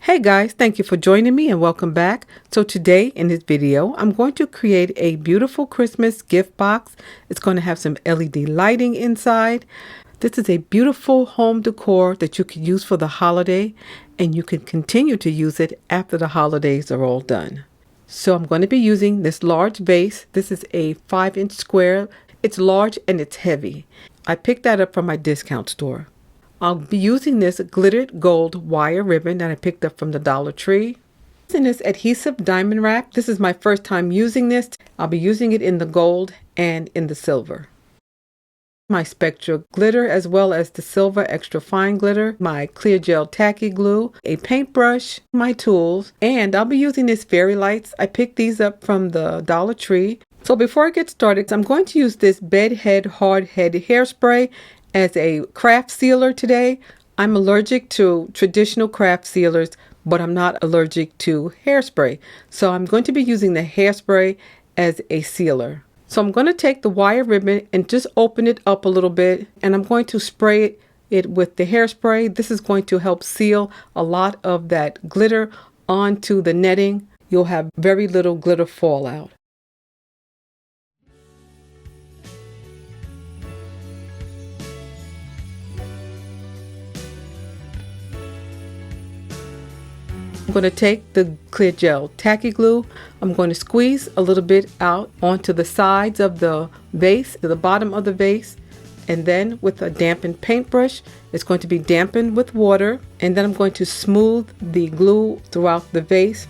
Hey guys, thank you for joining me and welcome back. So today in this video, I'm going to create a beautiful Christmas gift box. It's going to have some LED lighting inside. This is a beautiful home decor that you can use for the holiday, and you can continue to use it after the holidays are all done. So I'm going to be using this large vase. This is a 5-inch square. It's large and it's heavy. I picked that up from my discount store. I'll be using this glittered gold wire ribbon that I picked up from the Dollar Tree. Using this adhesive diamond wrap. This is my first time using this. I'll be using it in the gold and in the silver. My Spectra glitter as well as the silver extra fine glitter, my clear gel tacky glue, a paintbrush, my tools, and I'll be using these fairy lights. I picked these up from the Dollar Tree. So before I get started, I'm going to use this bed head hard head hairspray as a craft sealer today. I'm allergic to traditional craft sealers, but I'm not allergic to hairspray. So I'm going to be using the hairspray as a sealer. So I'm going to take the wire ribbon and just open it up a little bit, and I'm going to spray it with the hairspray. This is going to help seal a lot of that glitter onto the netting. You'll have very little glitter fallout. I'm going to take the clear gel tacky glue. I'm going to squeeze a little bit out onto the sides of the vase, to the bottom of the vase, and then with a dampened paintbrush, it's going to be dampened with water, and then I'm going to smooth the glue throughout the vase.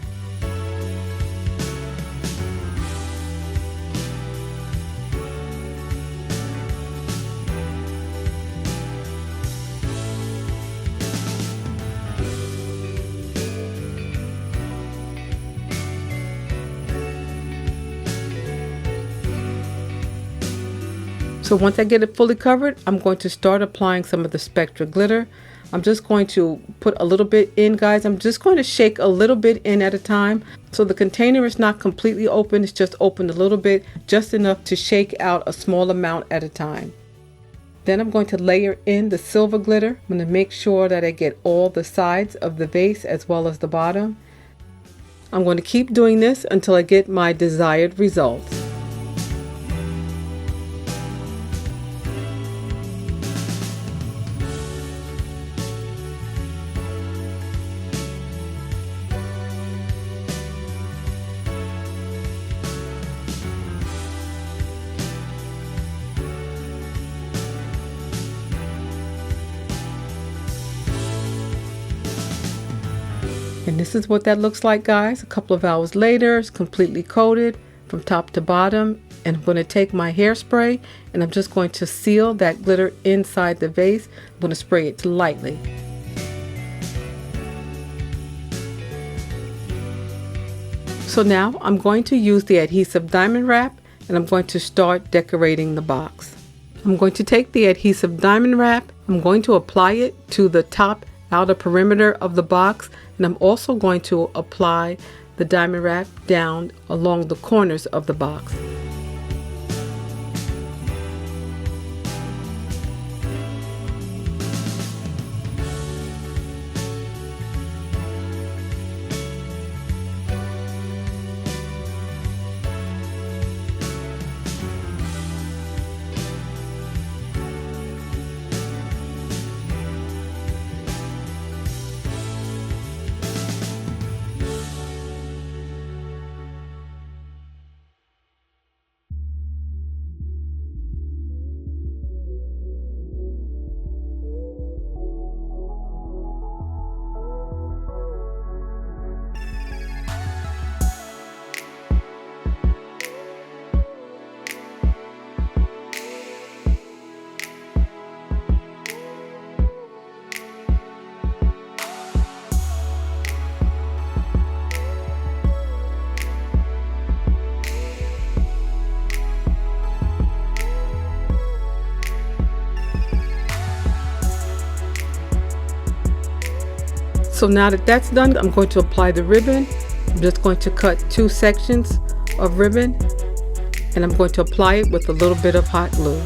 So once I get it fully covered, I'm going to start applying some of the Spectra glitter. I'm just going to put a little bit in, guys. I'm just going to shake a little bit in at a time. So the container is not completely open. It's just opened a little bit, just enough to shake out a small amount at a time. Then I'm going to layer in the silver glitter. I'm going to make sure that I get all the sides of the vase as well as the bottom. I'm going to keep doing this until I get my desired results. And this is what that looks like, guys. A couple of hours later, it's completely coated from top to bottom. And I'm going to take my hairspray and I'm just going to seal that glitter inside the vase. I'm going to spray it lightly. So now I'm going to use the adhesive diamond wrap and I'm going to start decorating the box. I'm going to take the adhesive diamond wrap. I'm going to apply it to the top outer perimeter of the box, and I'm also going to apply the diamond wrap down along the corners of the box. So now that that's done, I'm going to apply the ribbon. I'm just going to cut 2 sections of ribbon and I'm going to apply it with a little bit of hot glue.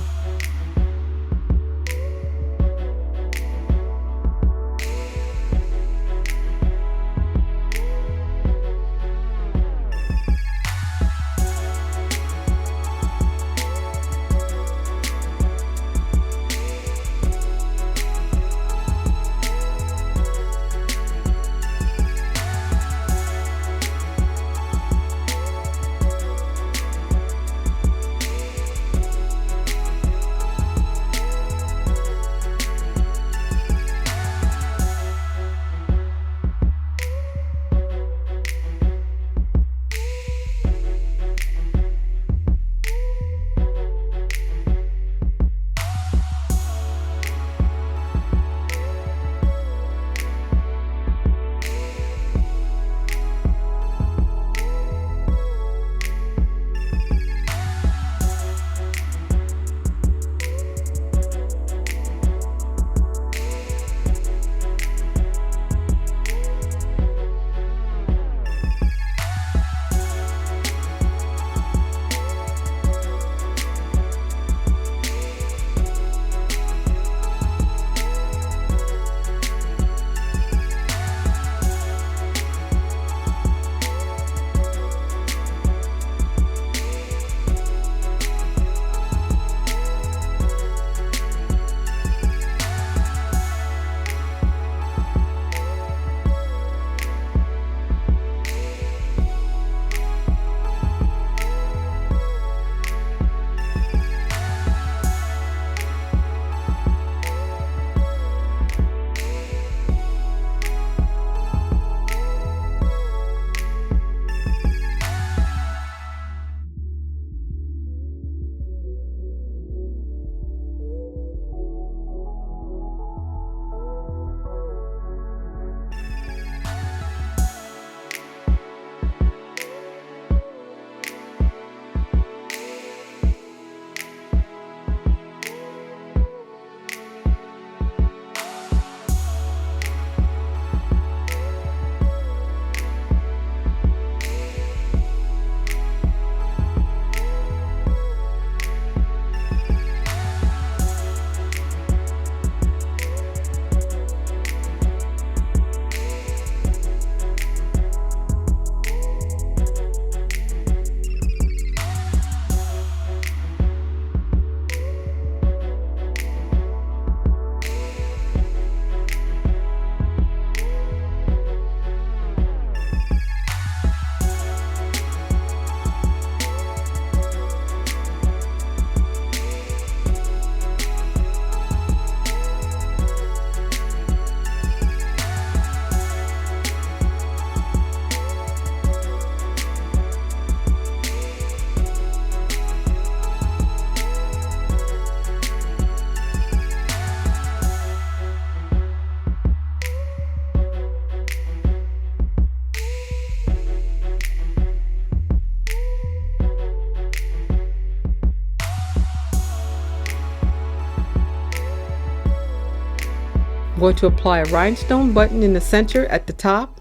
going to apply a rhinestone button in the center at the top.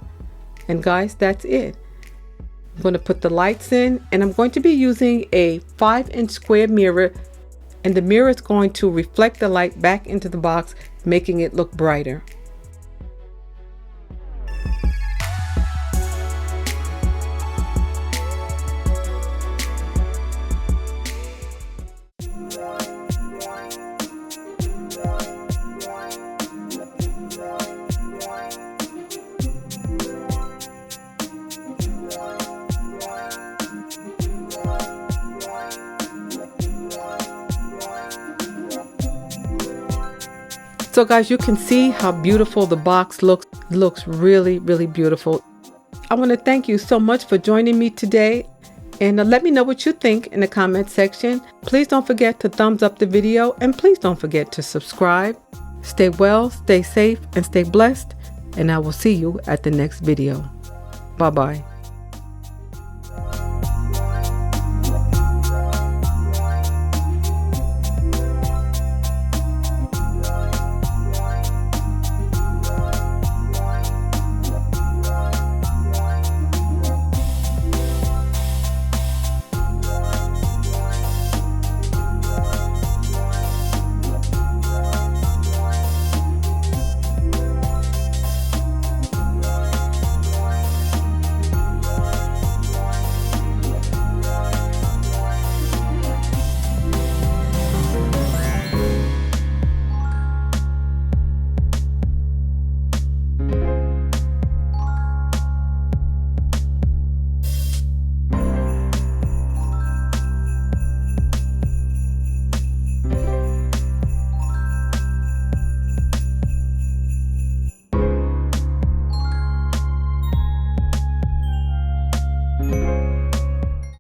And guys, that's it. I'm going to put the lights in, and I'm going to be using a 5-inch square mirror, and the mirror is going to reflect the light back into the box, making it look brighter. So guys, you can see how beautiful the box looks. It looks really, really beautiful. I want to thank you so much for joining me today. And let me know what you think in the comment section. Please don't forget to thumbs up the video, and please don't forget to subscribe. Stay well, stay safe, and stay blessed. And I will see you at the next video. Bye-bye.